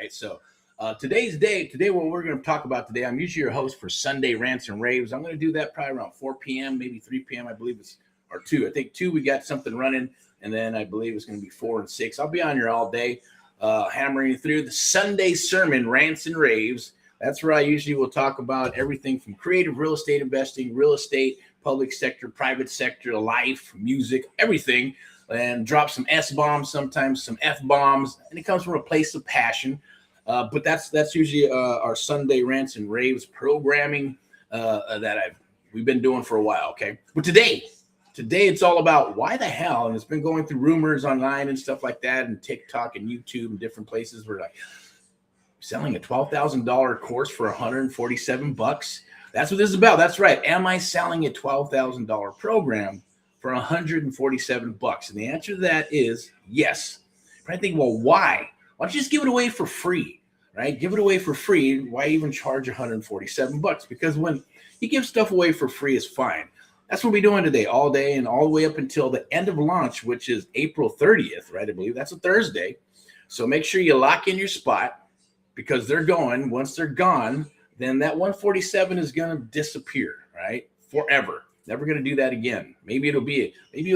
right? So today what we're going to talk about today, I'm usually your host for Sunday Rants and Raves. I'm going to do that probably around 4 p.m., maybe 3 p.m. I believe it's, or 2. I think 2 we got something running, and then I believe it's going to be 4 and 6. I'll be on here all day hammering through the Sunday sermon, Rants and Raves. That's where I usually will talk about everything from creative real estate investing, real estate, public sector, private sector, life, music, everything, and drop some S-bombs, sometimes some F-bombs, and it comes from a place of passion. But that's usually our Sunday Rants and Raves programming that we've been doing for a while, okay? But today it's all about why the hell, and it's been going through rumors online and stuff like that, and TikTok and YouTube and different places where like selling a $12,000 course for $147. That's what this is about. That's right. Am I selling a $12,000 program for $147? And the answer to that is yes. But I think, well, why? Why don't you just give it away for free, right? Give it away for free. Why even charge $147? Because when you give stuff away for free, it's fine. That's what we're doing today, all day and all the way up until the end of launch, which is April 30th, right? I believe that's a Thursday. So make sure you lock in your spot because they're going. Once they're gone, then that 147 is going to disappear, right? Forever. Never going to do that again. Maybe you'll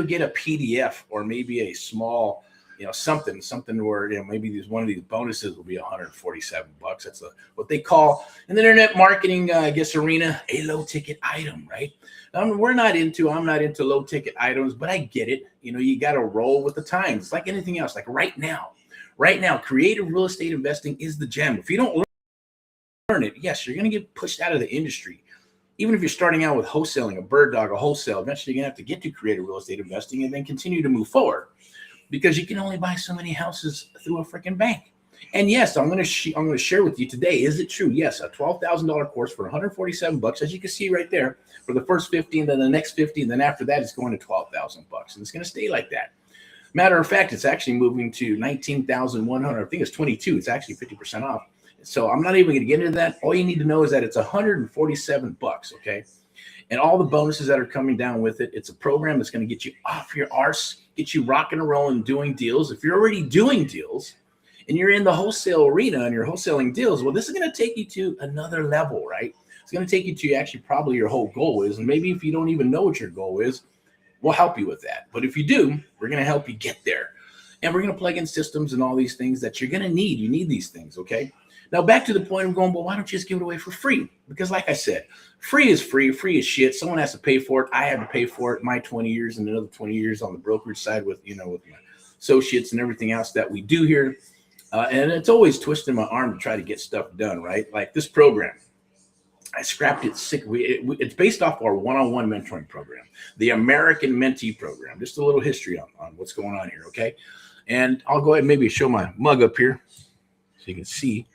get a PDF or maybe a small, something where, maybe one of these bonuses will be $147. That's what they call in the internet marketing, arena, a low ticket item, right? I'm not into low ticket items, but I get it. You got to roll with the times. It's like anything else. Like right now, creative real estate investing is the gem. If you don't learn it, yes, you're going to get pushed out of the industry. Even if you're starting out with wholesaling, a bird dog, a wholesale, eventually you're going to have to get to creative real estate investing and then continue to move forward because you can only buy so many houses through a freaking bank. And yes, I'm going to share with you today, is it true? Yes, a $12,000 course for $147, as you can see right there, for the first 50, and then the next 50, and then after that, it's going to $12,000, and it's going to stay like that. Matter of fact, it's actually moving to $19,100. I think it's 22. It's actually 50% off. So I'm not even going to get into that. All you need to know is that it's $147, okay? And all the bonuses that are coming down with it. It's a program that's going to get you off your arse, get you rocking and rolling, doing deals. If you're already doing deals and you're in the wholesale arena and you're wholesaling deals, well, this is going to take you to another level, right? It's going to take you to actually probably your whole goal is. And maybe if you don't even know what your goal is, we'll help you with that. But if you do, we're going to help you get there. And we're going to plug in systems and all these things that you're going to need. You need these things, okay? Now, back to the point of going, well, why don't you just give it away for free? Because like I said, free is free. Free is shit. Someone has to pay for it. I had to pay for it. My 20 years and another 20 years on the brokerage side with my associates and everything else that we do here. And it's always twisting my arm to try to get stuff done, right? Like this program, I scrapped it sick. It's based off our one-on-one mentoring program, the American Mentee program. Just a little history on what's going on here, okay? And I'll go ahead and maybe show my mug up here so you can see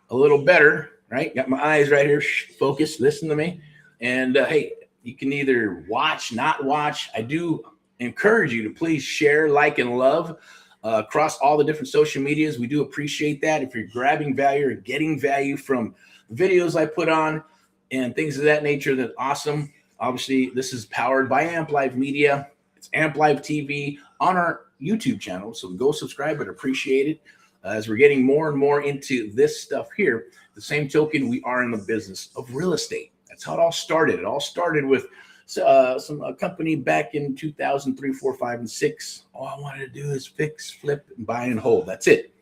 a little better, right? Got my eyes right here. Focus, listen to me. And hey, you can either watch, not watch. I do encourage you to please share, like, and love across all the different social medias. We do appreciate that. If you're grabbing value or getting value from videos I put on and things of that nature, that's awesome. Obviously, this is powered by Amp Live Media. It's Amp Live TV on our YouTube channel. So go subscribe. I'd appreciate it. As we're getting more and more into this stuff here, the same token, we are in the business of real estate. That's how it all started. It all started with a company back in 2003, 4, 5, and 6. All I wanted to do is fix, flip, and buy and hold. That's it.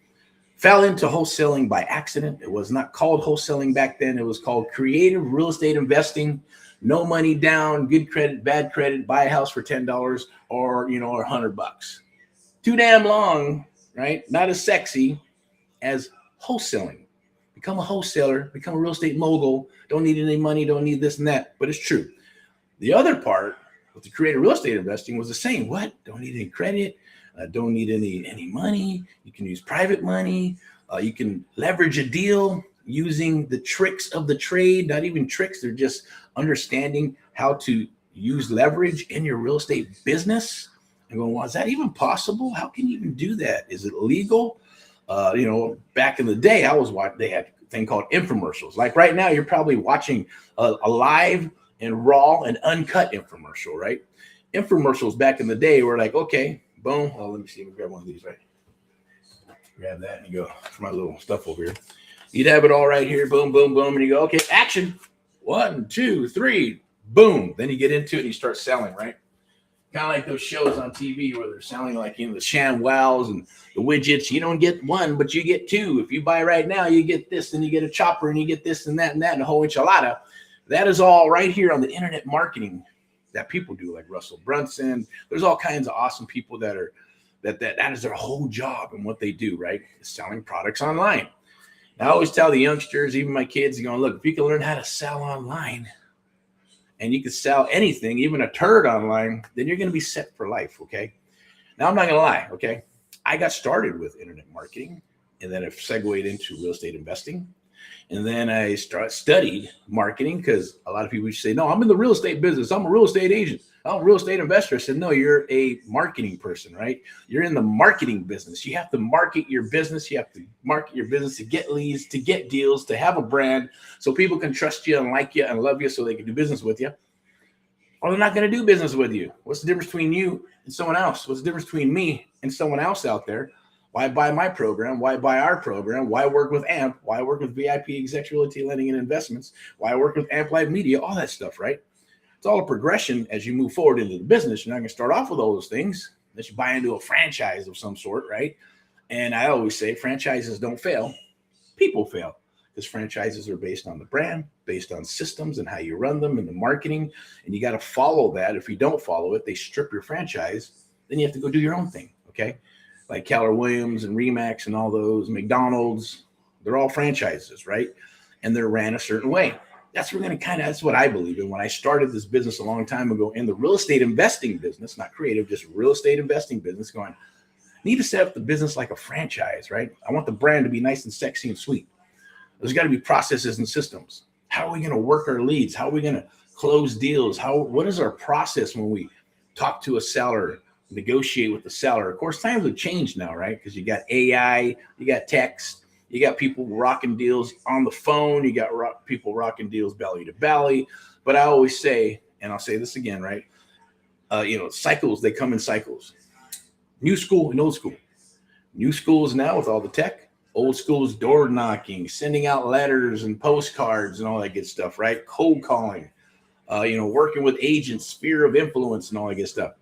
Fell into wholesaling by accident. It was not called wholesaling back then. It was called creative real estate investing. No money down, good credit, bad credit, buy a house for $10 or $100. Too damn long. Right? Not as sexy as wholesaling. Become a wholesaler, become a real estate mogul. Don't need any money, don't need this and that, but it's true. The other part with the creative real estate investing was the same. What? Don't need any credit, don't need any money. You can use private money. You can leverage a deal using the tricks of the trade, not even tricks. They're just understanding how to use leverage in your real estate business. I'm going, well, is that even possible? How can you even do that? Is it legal? Back in the day, they had a thing called infomercials. Like right now, you're probably watching a live and raw and uncut infomercial, right? Infomercials back in the day were like, okay, boom. Oh, let me see. Let me grab one of these, right? grab that and you go for my little stuff over here. You'd have it all right here, boom, boom, boom, and you go, okay, action. 1, 2, 3, boom. Then you get into it and you start selling, right? Kind of like those shows on TV where they're selling like, the ShamWows and the widgets. You don't get one, but you get two. If you buy right now, you get this, and you get a chopper, and you get this and that and a whole enchilada. That is all right here on the internet marketing that people do, like Russell Brunson. There's all kinds of awesome people that are that is their whole job and what they do, right? Selling products online. I always tell the youngsters, even my kids, going, look, if you can learn how to sell online and you can sell anything, even a turd online, then you're going to be set for life, okay? Now, I'm not going to lie, okay? I got started with internet marketing, and then I segued into real estate investing. And then I studied marketing because a lot of people say, no, I'm in the real estate business. I'm a real estate agent. I'm a real estate investor. I said, no, you're a marketing person, right? You're in the marketing business. You have to market your business. You have to market your business to get leads, to get deals, to have a brand so people can trust you and like you and love you so they can do business with you. Or they're not going to do business with you. What's the difference between you and someone else? What's the difference between me and someone else out there? Why buy my program? Why buy our program? Why work with AMP? Why work with VIP Exec Realty Lending and Investments? Why work with AMP Live Media? All that stuff, right? It's all a progression as you move forward into the business. You're not going to start off with all those things unless you buy into a franchise of some sort, right? And I always say franchises don't fail. People fail because franchises are based on the brand, based on systems and how you run them and the marketing. And you got to follow that. If you don't follow it, they strip your franchise. Then you have to go do your own thing, okay? Like Keller Williams and Remax and all those, McDonald's, they're all franchises, right? And they're ran a certain way. That's what I believe in. When I started this business a long time ago in the real estate investing business, not creative, just real estate investing business, going, need to set up the business like a franchise, right? I want the brand to be nice and sexy and sweet. There's got to be processes and systems. How are we going to work our leads? How are we going to close deals? What is our process when we talk to a seller, negotiate with the seller? Of course, times have changed now, right? Because you got AI, you got text, you got people rocking deals on the phone, you got people rocking deals belly to belly. But I always say, and I'll say this again, right? Cycles, they come in cycles. New school and old school. New school is now with all the tech. Old school is door knocking, sending out letters and postcards and all that good stuff, right? Cold calling, working with agents, sphere of influence and all that good stuff.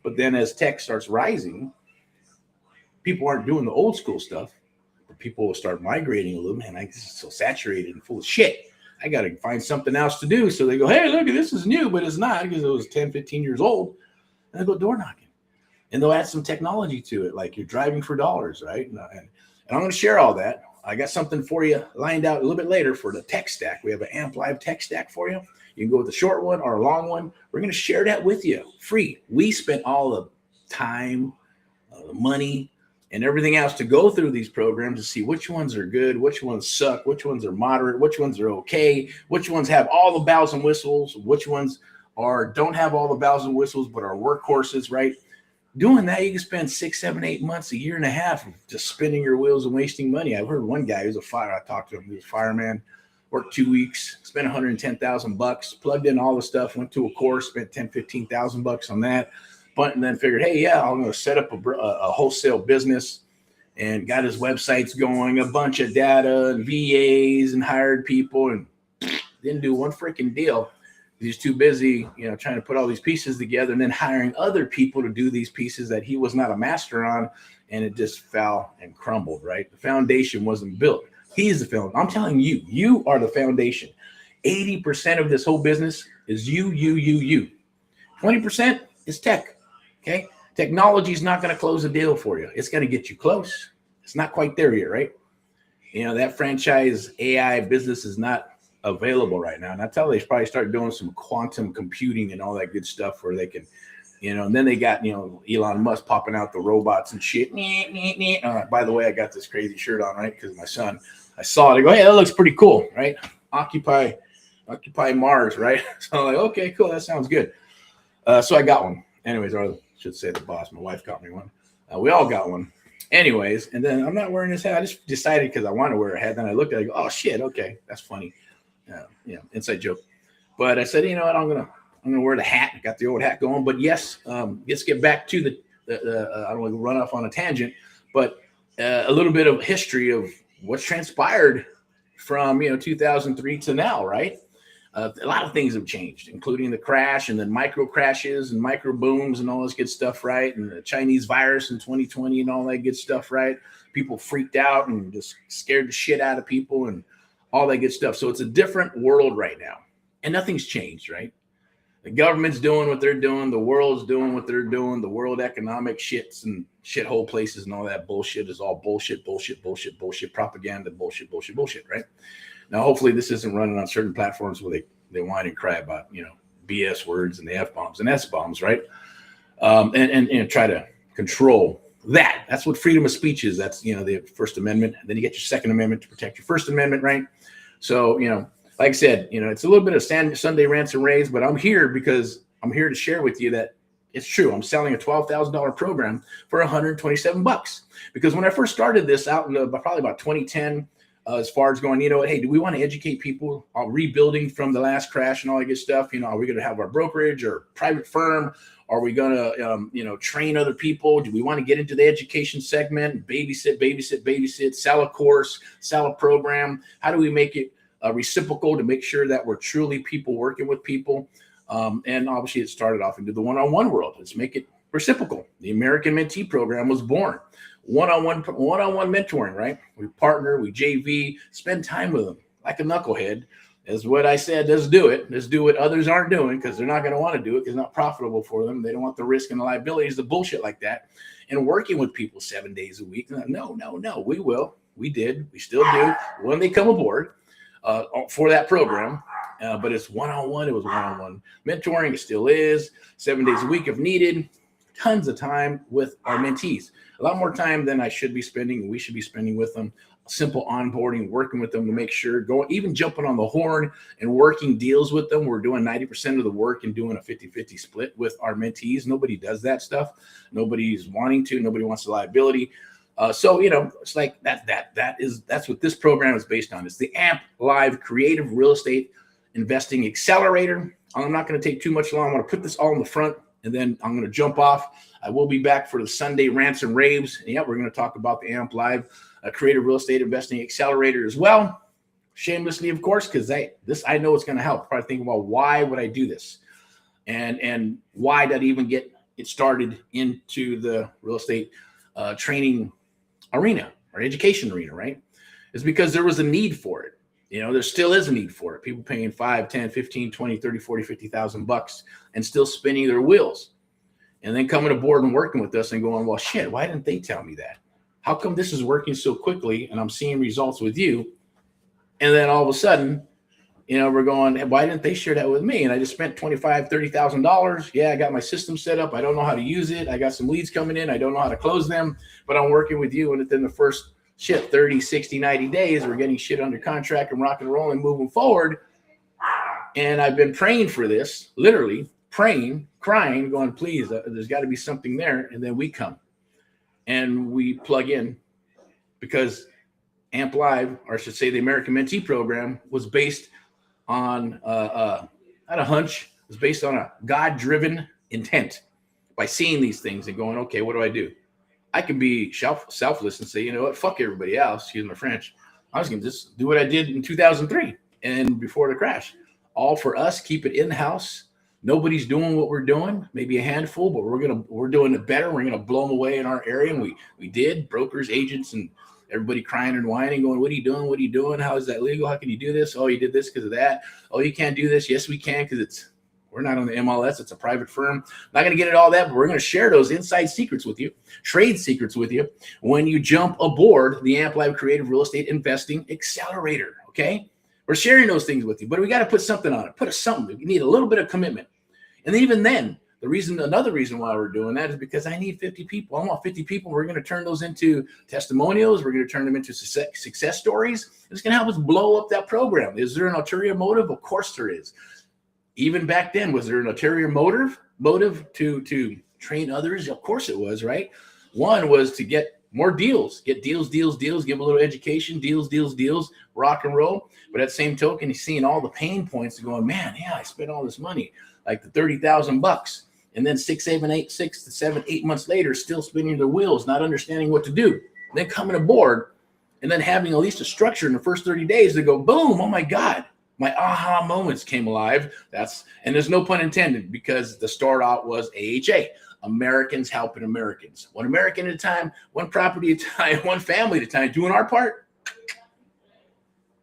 But then as tech starts rising, people aren't doing the old school stuff, but people will start migrating a little. Man, it's so saturated and full of shit. I got to find something else to do. So they go, hey, look, this is new, but it's not because it was 10, 15 years old. And they go door knocking. And they'll add some technology to it, like you're driving for dollars, right? And I'm going to share all that. I got something for you lined out a little bit later for the tech stack. We have an AMP Live tech stack for you. You can go with the short one or a long one. We're going to share that with you free. We spent all the time, the money, and everything else to go through these programs to see which ones are good, which ones suck, which ones are moderate, which ones are okay, which ones have all the bells and whistles, which ones don't have all the bells and whistles but are workhorses, right? Doing that, you can spend 6, 7, 8 months, a year and a half just spinning your wheels and wasting money. I've heard one guy who's I talked to him, he was a fireman, worked 2 weeks, spent $110,000, plugged in all the stuff, went to a course, spent $10,000, $15,000 on that, but and then figured, hey, yeah, I'm going to set up a wholesale business, and got his websites going, a bunch of data and VAs and hired people, and didn't do one freaking deal. He's too busy, trying to put all these pieces together and then hiring other people to do these pieces that he was not a master on, and it just fell and crumbled, right? The foundation wasn't built. He's the foundation. I'm telling you, you are the foundation. 80% of this whole business is you. 20% is tech, okay? Technology is not going to close a deal for you. It's going to get you close. It's not quite there yet, right? That franchise AI business is not available right now. And I tell you, they probably start doing some quantum computing and all that good stuff where they can, and then they got, Elon Musk popping out the robots and shit. By the way, I got this crazy shirt on, right? Because my son, I saw it. I go, hey, that looks pretty cool, right? Occupy Mars, right? So I'm like, okay, cool. That sounds good. So I got one. Anyways, or I should say the boss. My wife got me one. We all got one. Anyways, and then I'm not wearing this hat. I just decided because I want to wear a hat. Then I looked at it, I go, oh shit, okay, that's funny. Inside joke. But I said, you know what, I'm gonna wear the hat. I got the old hat going. But yes, let's get back to the I don't want to run off on a tangent, but a little bit of history of what's transpired from 2003 to now, right? A lot of things have changed, including the crash and then micro crashes and micro booms and all this good stuff, right? And the Chinese virus in 2020 and all that good stuff, right? People freaked out and just scared the shit out of people and all that good stuff. So it's a different world right now, and nothing's changed, right? The government's doing what they're doing. The world's doing what they're doing. The world economic shits and shithole places and all that bullshit is all bullshit, propaganda, bullshit, right? Now, hopefully this isn't running on certain platforms where they whine and cry about, BS words and the F-bombs and S-bombs, right? And try to control that. That's what freedom of speech is. That's, the First Amendment. And then you get your Second Amendment to protect your First Amendment, right? So, like I said, it's a little bit of Sunday rants and raves, but I'm here because I'm here to share with you that it's true. I'm selling a $12,000 program for $127. Because when I first started this out in probably about 2010, as far as going, hey, do we want to educate people on rebuilding from the last crash and all that good stuff? Are we going to have our brokerage or private firm? Are we going to, train other people? Do we want to get into the education segment, babysit, sell a course, sell a program? How do we make it reciprocal to make sure that we're truly people working with people? And obviously it started off into the one-on-one world. Let's make it reciprocal. The American Mentee Program was born. One-on-one mentoring, right? We partner, we JV, spend time with them like a knucklehead. Is what I said. Let's do it. Let's do what others aren't doing because they're not going to want to do it because it's not profitable for them. They don't want the risk and the liabilities, the bullshit like that. And working with people 7 days a week. No. We will. We did. We still do when they come aboard for that program. But it's one-on-one. It was one-on-one mentoring. It still is 7 days a week if needed. Tons of time with our mentees. A lot more time than I should be spending. We should be spending with them. Simple onboarding, working with them to make sure, even jumping on the horn and working deals with them. We're doing 90% of the work and doing a 50-50 split with our mentees. Nobody does that stuff. Nobody's wanting to. Nobody wants the liability. So, it's like that's what this program is based on. It's the AMP Live Creative Real Estate Investing Accelerator. I'm not going to take too much long. I'm going to put this all in the front, and then I'm going to jump off. I will be back for the Sunday rants and raves. And we're going to talk about the AMP Live Creative Real Estate Investing Accelerator as well. Shamelessly, of course, because I know it's going to help. Probably think about why would I do this, and why did I even get it started into the real estate training arena or education arena, right? It's because there was a need for it. There still is a need for it. People paying 5, 10, 15, 20, 30, 40, 50,000 bucks and still spinning their wheels. And then coming aboard and working with us and going, well, shit, why didn't they tell me that? How come this is working so quickly and I'm seeing results with you? And then all of a sudden, we're going, why didn't they share that with me? And I just spent $25,000, $30,000. Yeah, I got my system set up. I don't know how to use it. I got some leads coming in. I don't know how to close them, but I'm working with you. And within the first 30, 60, 90 days, we're getting shit under contract and rock and roll and moving forward. And I've been praying for this, literally praying, crying, going, please, there's got to be something there. And then we come and we plug in because AMP Live, or I should say the American Mentee Program, was based on not a hunch. It was based on a God-driven intent by seeing these things and going, okay, what do I do? I can be selfless and say, you know what, fuck everybody else, excuse my French. I was going to just do what I did in 2003 and before the crash. All for us, keep it in-house. Nobody's doing what we're doing, maybe a handful, but we're doing it better. We're going to blow them away in our area. And we did, brokers, agents, and everybody crying and whining, going, what are you doing? What are you doing? How is that legal? How can you do this? Oh, you did this because of that. Oh, you can't do this. Yes, we can because we're not on the MLS. It's a private firm. Not going to get into all that, but we're going to share those inside secrets with you, trade secrets with you when you jump aboard the AMP Live Creative Real Estate Investing Accelerator, okay? We're sharing those things with you, but we got to put something on it. Put something. You need a little bit of commitment. And even then, another reason why we're doing that is because I need 50 people. I want 50 people. We're going to turn those into testimonials. We're going to turn them into success stories. It's going to help us blow up that program. Is there an ulterior motive? Of course there is. Even back then, was there an ulterior motive to train others? Of course it was, right? One was to get more deals, get deals, give a little education, deals, rock and roll. But at the same token, he's seeing all the pain points and going, man, yeah, I spent all this money, like the $30,000, and then 6 to 7, 8 months later, still spinning their wheels, not understanding what to do. then coming aboard and then having at least a structure in the first 30 days to go, boom, oh my God, my aha moments came alive. And there's no pun intended, because the start out was AHA, Americans helping Americans. One American at a time, one property at a time, one family at a time, doing our part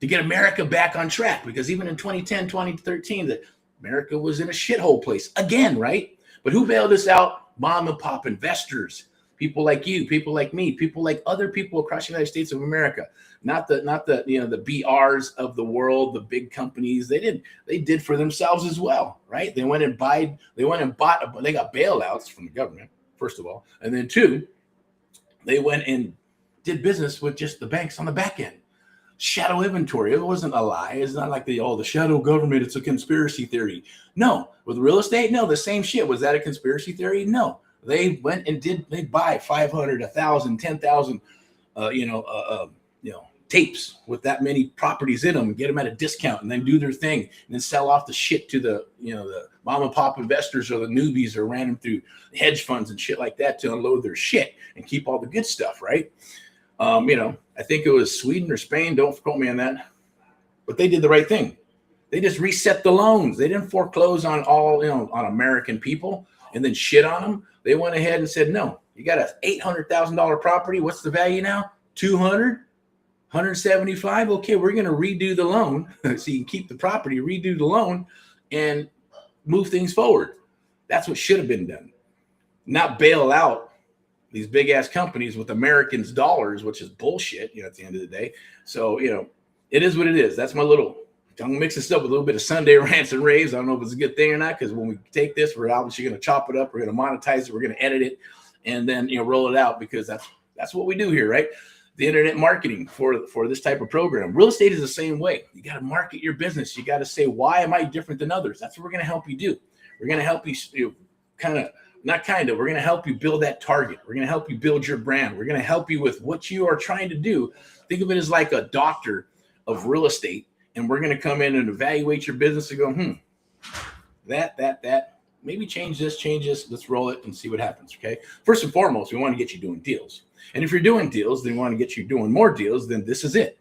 to get America back on track. Because even in 2010, 2013, America was in a shithole place again, right? But who bailed us out? Mom and pop investors, people like you, people like me, people like other people across the United States of America. Not the the BRs of the world, the big companies. They did for themselves as well, right? They went and bought. They got bailouts from the government, first of all, and then two, they went and did business with just the banks on the back end. Shadow inventory. It wasn't a lie. It's not like the shadow government. It's a conspiracy theory. No. With real estate, no. The same shit. Was that a conspiracy theory? No. They went and they buy 500, 1,000, 10,000, tapes with that many properties in them, and get them at a discount, and then do their thing, and then sell off the shit to the mom and pop investors or the newbies, or ran them through hedge funds and shit like that to unload their shit and keep all the good stuff, right? I think it was Sweden or Spain. Don't quote me on that, but they did the right thing. They just reset the loans. They didn't foreclose on on American people and then shit on them. They went ahead and said, no, you got a $800,000 property. What's the value now? 200, 175. Okay, we're going to redo the loan so you can keep the property, redo the loan, and move things forward. That's what should have been done. Not bail out these big ass companies with Americans' dollars, which is bullshit, at the end of the day. So, it is what it is. That's my little, I'm gonna mix this up with a little bit of Sunday rants and raves. I don't know if it's a good thing or not, because when we take this, we're obviously going to chop it up. We're going to monetize it. We're going to edit it, and then, roll it out, because that's what we do here, right? The internet marketing for this type of program. Real estate is the same way. You got to market your business. You got to say, why am I different than others? That's what we're going to help you do. We're going to help you, we're going to help you build that target. We're going to help you build your brand. We're going to help you with what you are trying to do. Think of it as like a doctor of real estate. And we're going to come in and evaluate your business and go, that, maybe change this, let's roll it and see what happens, okay? First and foremost, we want to get you doing deals. And if you're doing deals, then we want to get you doing more deals, then this is it.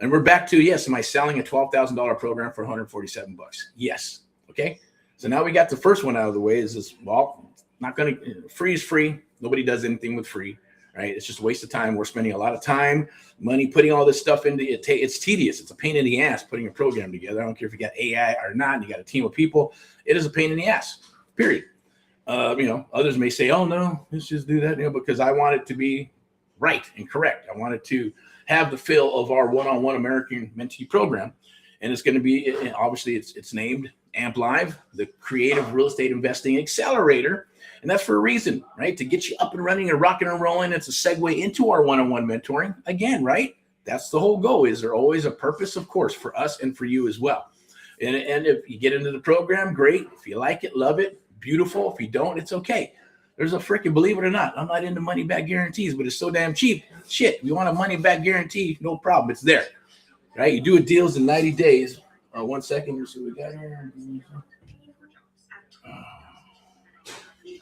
And we're back to, yes, am I selling a $12,000 program for $147? Yes, okay? So now we got the first one out of the way. Is this, not going to, free is free. Nobody does anything with free, right? It's just a waste of time. We're spending a lot of time, money, putting all this stuff into it. It's tedious. It's a pain in the ass putting a program together. I don't care if you got AI or not, and you got a team of people. It is a pain in the ass, period. Others may say, oh no, let's just do that, because I want it to be right and correct. I want it to have the feel of our one-on-one American mentee program. And it's going to be, obviously it's named AMP Live, the Creative Real Estate Investing Accelerator. And that's for a reason, right? To get you up and running and rocking and rolling. It's a segue into our one-on-one mentoring again, right? That's the whole goal. Is there always a purpose? Of course, for us and for you as well. And if you get into the program, great. If you like it, love it, beautiful. If you don't, it's okay. There's a freaking, believe it or not, I'm not into money back guarantees, but it's so damn cheap. Shit, you want a money back guarantee? No problem. It's there, right? You do deals in 90 days. 1 second. You see what we got here.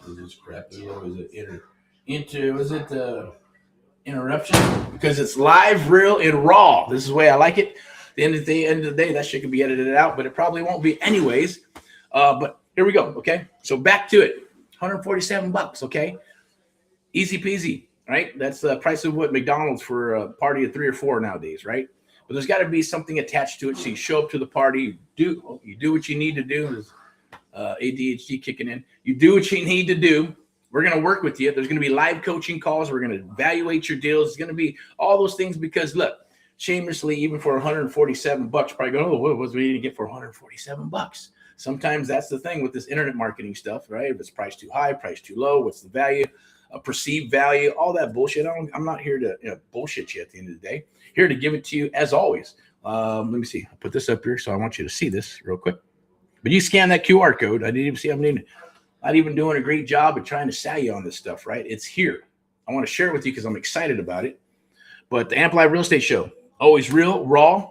Is this crap? Was it interruption? Because it's live, real, and raw. This is the way I like it. At the end of the day, that shit can be edited out, but it probably won't be anyways. But here we go. Okay, so back to it. $147. Okay, easy peasy. Right? That's the price of what McDonald's for a party of 3 or 4 nowadays. Right? But there's got to be something attached to it. So you show up to the party. You do what you need to do. There's ADHD kicking in. You do what you need to do. We're going to work with you. There's going to be live coaching calls. We're going to evaluate your deals. It's going to be all those things, because look, shamelessly, even for $147, probably go, oh, what was we going to get for $147? Sometimes that's the thing with this internet marketing stuff, right? If it's priced too high, priced too low, what's the value, perceived value, all that bullshit. I'm not here to bullshit you at the end of the day. Here to give it to you as always. Let me see. I'll put this up here, so I want you to see this real quick. But you scan that QR code. I didn't even see. I'm not even doing a great job of trying to sell you on this stuff, right? It's here. I want to share it with you because I'm excited about it. But the AMP Live Real Estate Show, always real, raw,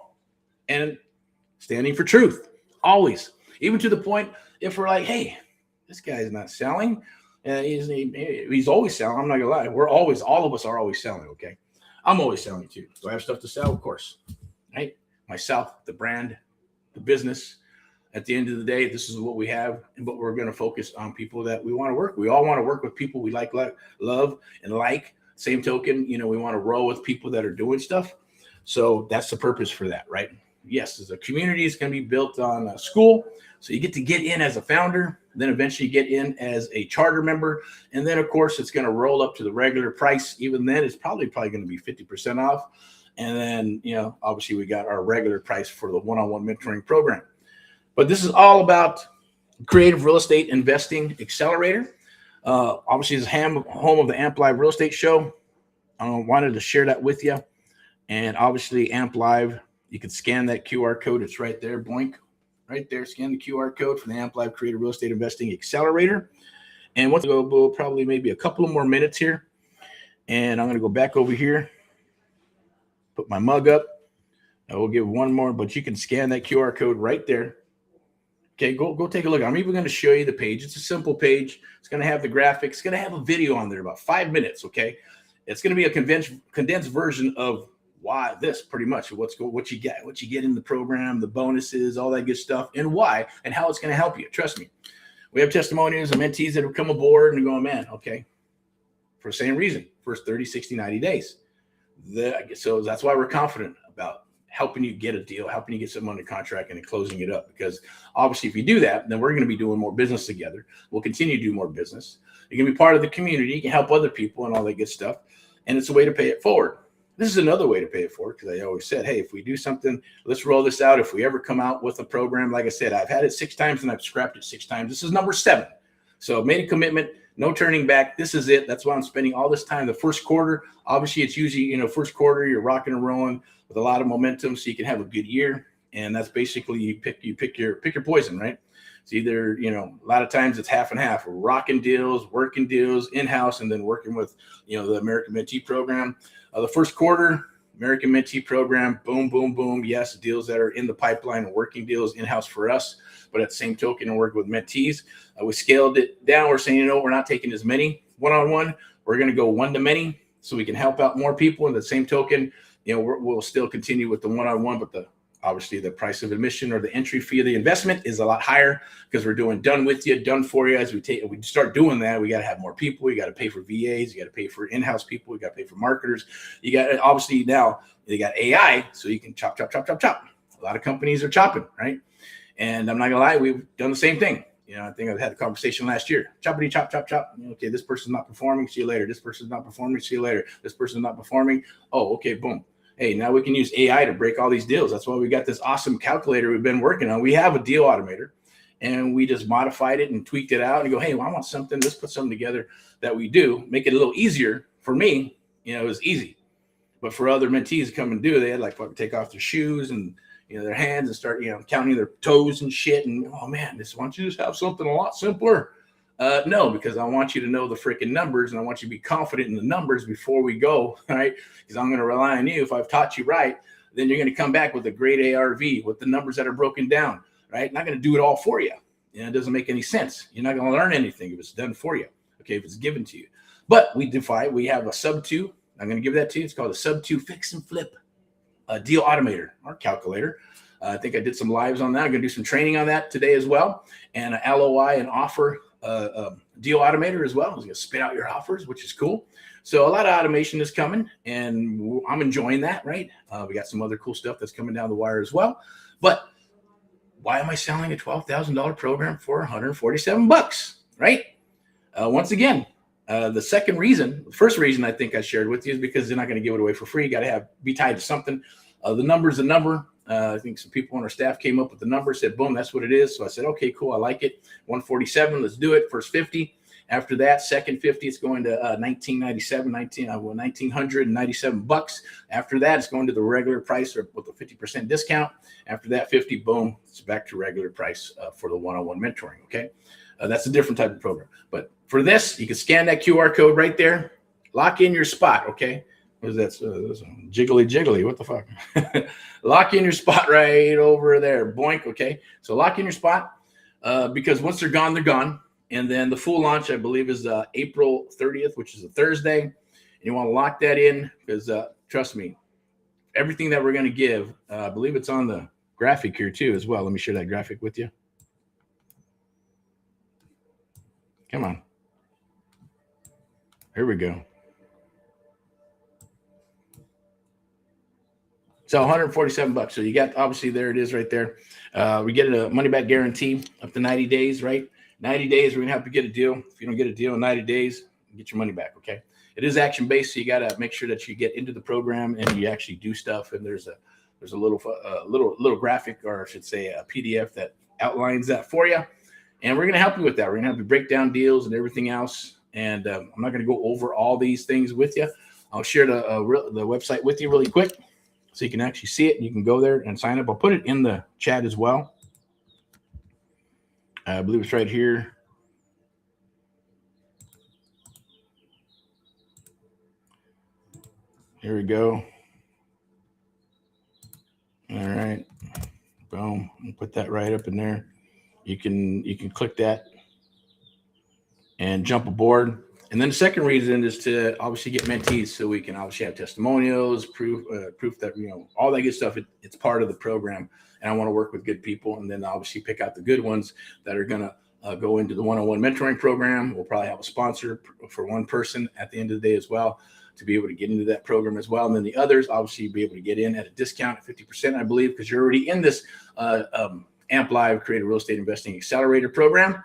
and standing for truth. Always. Even to the point, if we're like, hey, this guy's not selling, he's always selling. I'm not gonna lie. All of us are always selling. Okay. I'm always selling too. Do I have stuff to sell? Of course, right? Myself, the brand, the business. At the end of the day, this is what we have, but we're going to focus on people that we want to work. We all want to work with people we like, love, and like. Same token, we want to roll with people that are doing stuff. So that's the purpose for that, right? Yes, as a community is going to be built on a school. So you get to get in as a founder, then eventually get in as a charter member. And then, of course, it's going to roll up to the regular price. Even then, it's probably going to be 50% off. And then, obviously, we got our regular price for the one-on-one mentoring program. But this is all about creative real estate investing accelerator. Obviously, it's home of the Amp Live Real Estate Show. I wanted to share that with you. And obviously, Amp Live, you can scan that QR code. It's right there, boink, right there. Scan the QR code for the Amp Live Creative Real Estate Investing Accelerator. And once we go, probably maybe a couple of more minutes here. And I'm going to go back over here, put my mug up. I will give one more, but you can scan that QR code right there. Okay, go take a look. I'm even going to show you the page. It's a simple page. It's going to have the graphics. It's going to have a video on there, about 5 minutes, okay? It's going to be a condensed version of why this, pretty much, what you get in the program, the bonuses, all that good stuff, and why, and how it's going to help you. Trust me. We have testimonials and mentees that have come aboard and going, man, okay, for the same reason, first 30, 60, 90 days. So that's why we're confident about helping you get a deal, helping you get something under contract and then closing it up. Because obviously if you do that, then we're going to be doing more business together. We'll continue to do more business. You can be part of the community. You can help other people and all that good stuff. And it's a way to pay it forward. This is another way to pay it forward, because I always said, hey, if we do something, let's roll this out. If we ever come out with a program, like I said, I've had it 6 times and I've scrapped it 6 times. This is number 7. So I've made a commitment. No turning back. This is it. That's why I'm spending all this time. The first quarter, obviously, it's usually, first quarter, you're rocking and rolling with a lot of momentum so you can have a good year. And that's basically you pick your poison, right? It's either, a lot of times it's half and half. We're rocking deals, working deals in-house, and then working with, the American Mentee Program. The first quarter, American Mentee Program, boom, boom, boom. Yes, deals that are in the pipeline and working deals in-house for us. But at the same token, and working with mentees, we scaled it down. We're saying, we're not taking as many one-on-one. We're going to go one-to-many so we can help out more people. And the same token, we'll still continue with the one-on-one, but obviously the price of admission or the entry fee of the investment is a lot higher because we're doing done with you, done for you. As we start doing that, we got to have more people. You got to pay for VAs. You got to pay for in-house people. You got to pay for marketers. You got obviously now they got AI, so you can chop. A lot of companies are chopping, right? And I'm not gonna lie, we've done the same thing. I think I've had a conversation last year. Choppity chop. Okay, this person's not performing. See you later. This person's not performing. See you later. This person's not performing. Oh, okay, boom. Hey, now we can use AI to break all these deals. That's why we got this awesome calculator we've been working on. We have a deal automator, and we just modified it and tweaked it out and go, hey, well, I want something. Let's put something together that we do. Make it a little easier. For me, it was easy. But for other mentees to come and do, they had like take off their shoes and their hands and start, counting their toes and shit. And, oh, man, why don't you just have something a lot simpler? No, because I want you to know the freaking numbers, and I want you to be confident in the numbers before we go, right? Because I'm going to rely on you. If I've taught you right, then you're going to come back with a great ARV with the numbers that are broken down, right? I'm not going to do it all for you. It doesn't make any sense. You're not going to learn anything if it's done for you, okay, if it's given to you. But we have a sub 2. I'm going to give that to you. It's called a sub 2 fix and flip. A deal automator or calculator. I think I did some lives on that. I'm going to do some training on that today as well. And an LOI and offer deal automator as well. It's going to spit out your offers, which is cool. So a lot of automation is coming, and I'm enjoying that, right? We got some other cool stuff that's coming down the wire as well. But why am I selling a $12,000 program for $147, right? Once again, the first reason I think I shared with you is because they're not going to give it away for free. You got to be tied to something. The number's a number. I think some people on our staff came up with the number, said, boom, that's what it is. So I said, okay, cool. I like it. 147, let's do it. First 50. After that, second 50, it's going to $1,997. After that, it's going to the regular price or with a 50% discount. After that 50, boom, it's back to regular price for the one-on-one mentoring, okay? That's a different type of program. But for this, you can scan that QR code right there. Lock in your spot, okay? What is that? Jiggly. What the fuck? Lock in your spot right over there. Boink, okay? So lock in your spot because once they're gone, they're gone. And then the full launch, I believe, is April 30th, which is a Thursday. you want to lock that in because trust me, everything that we're going to give, I believe it's on the graphic here too as well. Let me share that graphic with you. Come on. Here we go. So 147 bucks. So you got, obviously there it is right there. We get a money back guarantee up to 90 days, right? 90 days, we're gonna have to get a deal. If you don't get a deal in 90 days, get your money back, okay? It is action based, so you gotta make sure that you get into the program and you actually do stuff. And there's a little graphic, or I should say a PDF that outlines that for you. And we're gonna help you with that. We're gonna have to break down deals and everything else. And I'm not gonna go over all these things with you. I'll share the website with you really quick, so you can actually see it. You can go there and sign up. I'll put it in the chat as well. I believe it's right here. Here we go. All right. Boom. I'll put that right up in there. You can click that and jump aboard. And then the second reason is to obviously get mentees, so we can obviously have testimonials, proof that, you know, all that good stuff. It's part of the program, and I want to work with good people, and then obviously pick out the good ones that are going to go into the one-on-one mentoring program. We'll probably have a sponsor for one person at the end of the day as well, to be able to get into that program as well. And then the others, obviously, be able to get in at a discount at 50%, I believe, because you're already in this AMP Live Creative Real Estate Investing Accelerator program.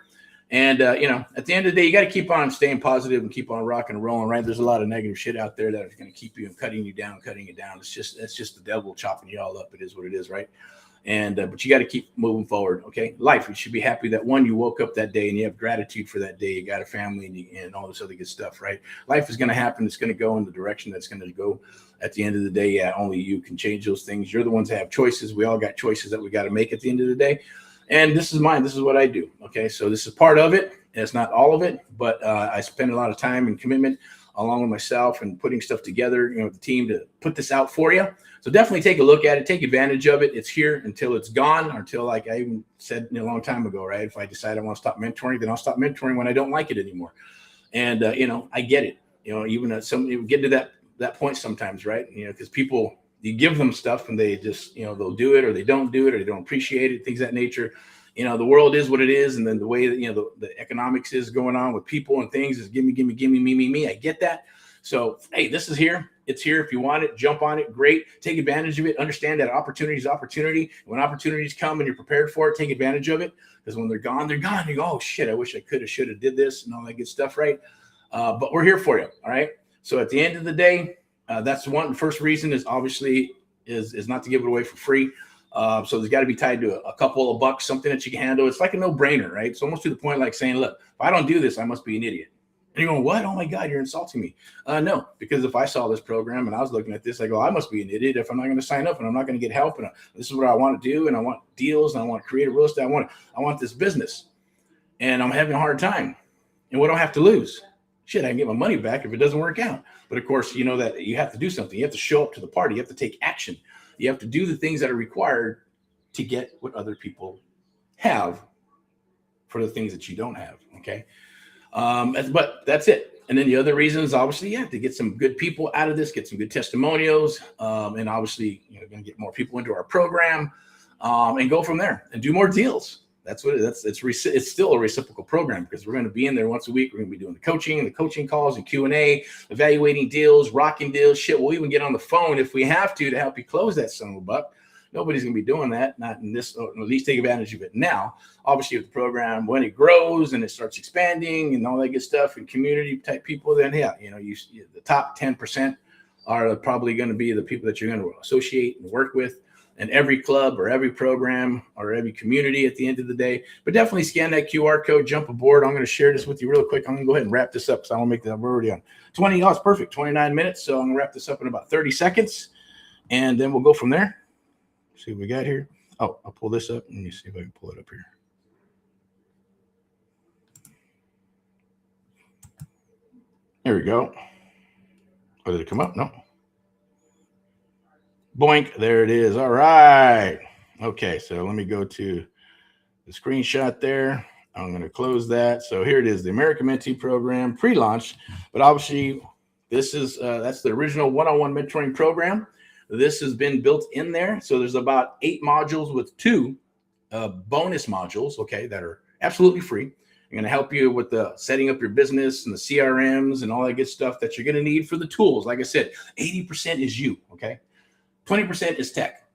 And, you know, at the end of the day, you got to keep on staying positive and keep on rocking and rolling, right? There's a lot of negative shit out there that is going to keep you and cutting you down. It's just the devil chopping you all up. It is what it is, right? And but you got to keep moving forward, okay? Life, you should be happy that, one, you woke up that day and you have gratitude for that day. You got a family and all this other good stuff, right? Life is going to happen. It's going to go in the direction that's going to go. At the end of the day, yeah, only you can change those things. You're the ones that have choices. We all got choices that we got to make at the end of the day. And this is mine. This is what I do. Okay. So this is part of it. And it's not all of it, but I spend a lot of time and commitment along with myself and putting stuff together, you know, with the team to put this out for you. So definitely take a look at it, take advantage of it. It's here until it's gone, or until, like I even said a long time ago, right? If I decide I want to stop mentoring, then I'll stop mentoring when I don't like it anymore. And, you know, I get it, you know, even some get to that point sometimes, right? You know, because people, you give them stuff and they just, you know, they'll do it or they don't do it or they don't appreciate it, things of that nature. You know, the world is what it is. And then the way that, you know, the economics is going on with people and things is give me, me. I get that. So, hey, this is here. It's here. If you want it, jump on it. Great. Take advantage of it. Understand that opportunity is opportunity. When opportunities come and you're prepared for it, take advantage of it. Because when they're gone, they're gone. You go, oh, shit, I wish I could have, should have, did this and all that good stuff, right? But we're here for you. All right. So at the end of the day, that's the first reason is obviously is not to give it away for free. So there's got to be tied to a couple of bucks, something that you can handle. It's like a no-brainer, right? It's almost to the point like saying, look, if I don't do this, I must be an idiot. And you're going, what? Oh my God, you're insulting me. No, because if I saw this program and I was looking at this, I go, I must be an idiot if I'm not going to sign up and I'm not going to get help. And this is what I want to do. And I want deals and I want to create a real estate. I want this business, and I'm having a hard time. And what do I have to lose? Shit, I can get my money back if it doesn't work out. But of course, you know that you have to do something. You have to show up to the party. You have to take action. You have to do the things that are required to get what other people have for the things that you don't have. Okay. But that's it. And then the other reason is obviously, yeah, to get some good people out of this, get some good testimonials, and obviously, you know, going to get more people into our program, and go from there and do more deals. That's what it's still a reciprocal program, because we're going to be in there once a week. We're going to be doing the coaching calls and Q&A, evaluating deals, rocking deals. Shit, we'll even get on the phone if we have to help you close that son of a buck. Nobody's going to be doing that, not in this, or at least take advantage of it now. Obviously, with the program, when it grows and it starts expanding and all that good stuff, and community type people, then yeah, you know, the top 10% are probably going to be the people that you're going to associate and work with in every club or every program or every community at the end of the day. But definitely scan that QR code, jump aboard. I'm going to share this with you real quick. I'm going to go ahead and wrap this up, because I want to make that. We're already on 20. Oh, it's perfect. 29 minutes. So I'm going to wrap this up in about 30 seconds, and then we'll go from there. See what we got here. Oh, I'll pull this up. Let me see if I can pull it up here. There we go. Oh, did it come up? No. Boink. There it is. All right. Okay. So let me go to the screenshot there. I'm going to close that. So here it is, the American Mentee Program pre-launch. But obviously, This is that's the original one-on-one mentoring program. This has been built in there. So there's about 8 modules with 2 bonus modules, okay, that are absolutely free. I'm going to help you with the setting up your business and the CRMs and all that good stuff that you're going to need for the tools. Like I said, 80% is you, okay? 20% is tech.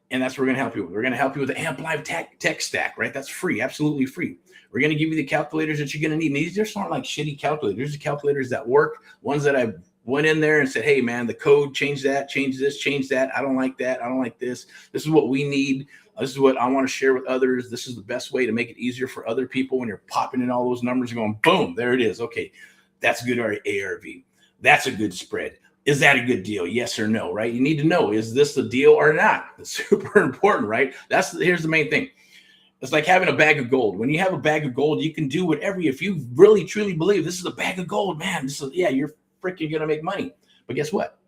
And that's what we're going to help you with. We're going to help you with the Amp Live tech stack, right? That's free, absolutely free. We're going to give you the calculators that you're going to need. And these just aren't like shitty calculators. These are calculators that work, ones that I went in there and said, hey, man, the code, change that, change this, change that. I don't like that. I don't like this. This is what we need. This is what I want to share with others. This is the best way to make it easier for other people when you're popping in all those numbers and going, boom, there it is. Okay, that's good ARV. That's a good spread. Is that a good deal? Yes or no, right? You need to know, is this a deal or not? It's super important, right? Here's the main thing. It's like having a bag of gold. When you have a bag of gold, you can do whatever. If you really, truly believe this is a bag of gold, man, you're freaking going to make money. But guess what?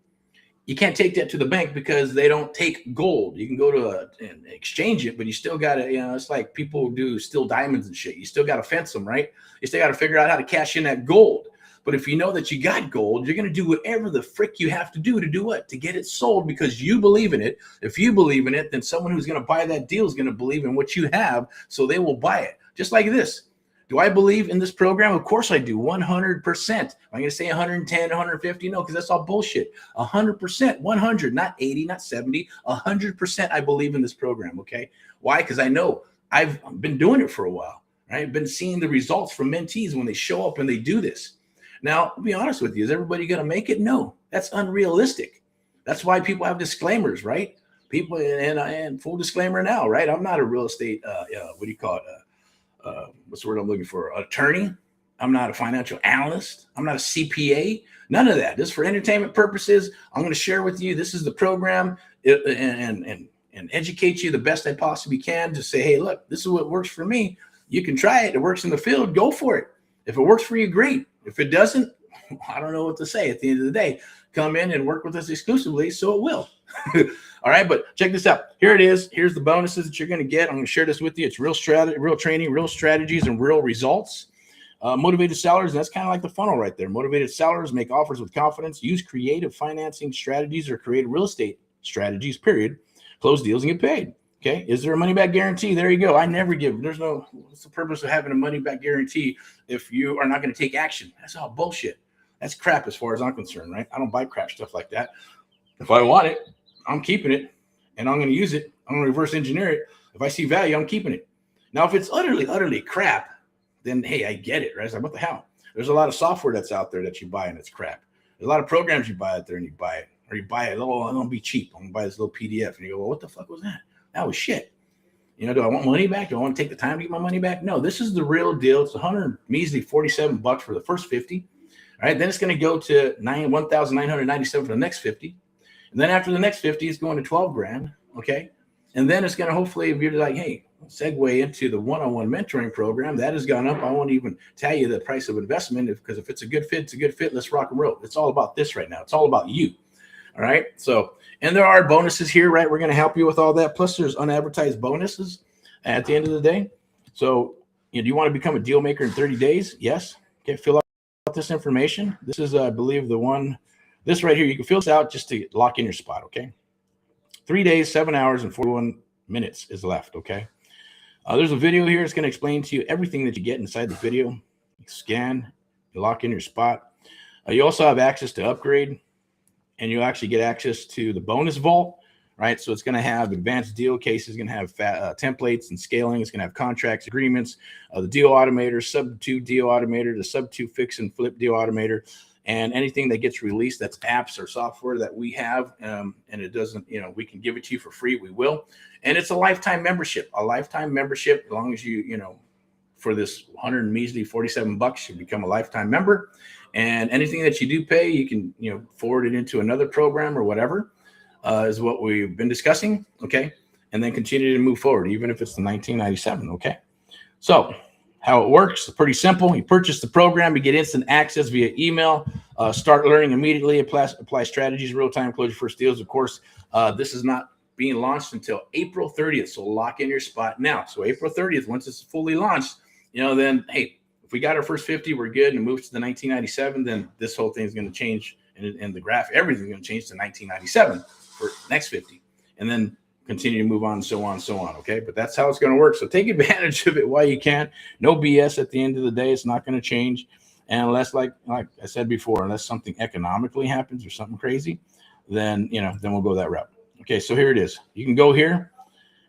You can't take that to the bank because they don't take gold. You can go to and exchange it, but you still got to, it's like people do steal diamonds and shit. You still got to fence them, right? You still got to figure out how to cash in that gold. But if you know that you got gold, you're going to do whatever the frick you have to do what? To get it sold because you believe in it. If you believe in it, then someone who's going to buy that deal is going to believe in what you have, so they will buy it. Just like this. Do I believe in this program? Of course I do, 100%. I'm going to say 110, 150? No, because that's all bullshit. 100%, 100, not 80, not 70, 100% I believe in this program, okay? Why? Because I know I've been doing it for a while, right? I've been seeing the results from mentees when they show up and they do this. Now, to be honest with you, is everybody going to make it? No, that's unrealistic. That's why people have disclaimers, right? People, and full disclaimer now, right? I'm not a real estate, what do you call it? What's the word I'm looking for? Attorney. I'm not a financial analyst. I'm not a CPA. None of that. This is for entertainment purposes. I'm going to share with you. This is the program and educate you the best I possibly can to say, hey, look, this is what works for me. You can try it. It works in the field. Go for it. If it works for you, great. If it doesn't, I don't know what to say. At the end of the day, come in and work with us exclusively, so it will. All right, but check this out. Here it is. Here's the bonuses that you're going to get. I'm going to share this with you. It's real strategy, real training, real strategies, and real results. Motivated sellers, that's kind of like the funnel right there. Motivated sellers make offers with confidence, use creative financing strategies or creative real estate strategies, period. Close deals and get paid. Okay. Is there a money back guarantee? There you go. I never give. What's the purpose of having a money back guarantee if you are not going to take action? That's all bullshit. That's crap as far as I'm concerned, right? I don't buy crap stuff like that. If I want it, I'm keeping it and I'm going to use it. I'm going to reverse engineer it. If I see value, I'm keeping it. Now, if it's utterly crap, then, hey, I get it, right? It's like, what the hell? There's a lot of software that's out there that you buy and it's crap. There's a lot of programs you buy out there and you buy it. Or you buy it, oh, I'm going to be cheap. I'm going to buy this little PDF. And you go, well, what the fuck was that? That was shit. Do I want money back? Do I want to take the time to get my money back? No, this is the real deal. It's $147 for the first 50. All right, then it's going to go to $1,997 for the next 50. And then after the next 50, it's going to 12 grand. Okay. And then it's going to hopefully, if you're like, hey, segue into the one-on-one mentoring program, that has gone up. I won't even tell you the price of investment because if it's a good fit, it's a good fit. Let's rock and roll. It's all about this right now. It's all about you. All right. So, and there are bonuses here, right? We're going to help you with all that. Plus there's unadvertised bonuses at the end of the day. So, do you want to become a deal maker in 30 days? Yes. Okay. Fill out this information. This is, I believe, this right here. You can fill this out just to lock in your spot. Okay. 3 days, 7 hours, and 41 minutes is left. Okay. There's a video here. It's going to explain to you everything that you get inside the video. You scan, you lock in your spot. You also have access to upgrade. And you'll actually get access to the bonus vault, right? So it's going to have advanced deal cases, going to have templates and scaling. It's going to have contracts, agreements, the deal automator, sub-2 deal automator, the sub-2 fix and flip deal automator, and anything that gets released that's apps or software that we have, and it doesn't, we can give it to you for free. We will. And it's a lifetime membership, as long as you, for this $147, you become a lifetime member. And anything that you do pay, you can, forward it into another program or whatever, is what we've been discussing. Okay. And then continue to move forward, even if it's the 1997. Okay. So how it works is pretty simple. You purchase the program, you get instant access via email, start learning immediately, apply strategies, real-time, close your first deals. Of course, this is not being launched until April 30th. So lock in your spot now. So April 30th, once it's fully launched, then, hey, if we got our first 50, we're good, and it moves to the 1997, then this whole thing is going to change and the graph, everything's going to change to 1997 for next 50, and then continue to move on, so on, so on. Okay, but that's how it's going to work. So take advantage of it while you can. No BS. At the end of the day, it's not going to change, and unless, like I said before, unless something economically happens or something crazy, then then we'll go that route. Okay, so here it is. You can go here.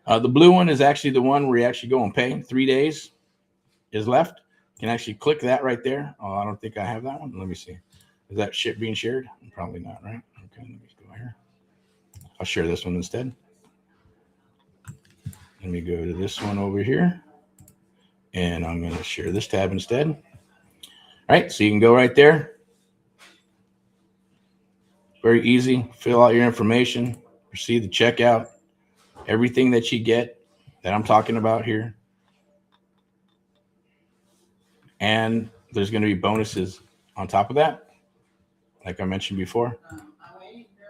The blue one is actually the one where you actually go and pay. 3 days is left. You can actually click that right there. Oh, I don't think I have that one. Let me see. Is that shit being shared? Probably not, right? Okay, let me go here. I'll share this one instead. Let me go to this one over here, and I'm going to share this tab instead. All right, so you can go right there. Very easy. Fill out your information, proceed to checkout. Everything that you get that I'm talking about here. And there's going to be bonuses on top of that, like I mentioned before.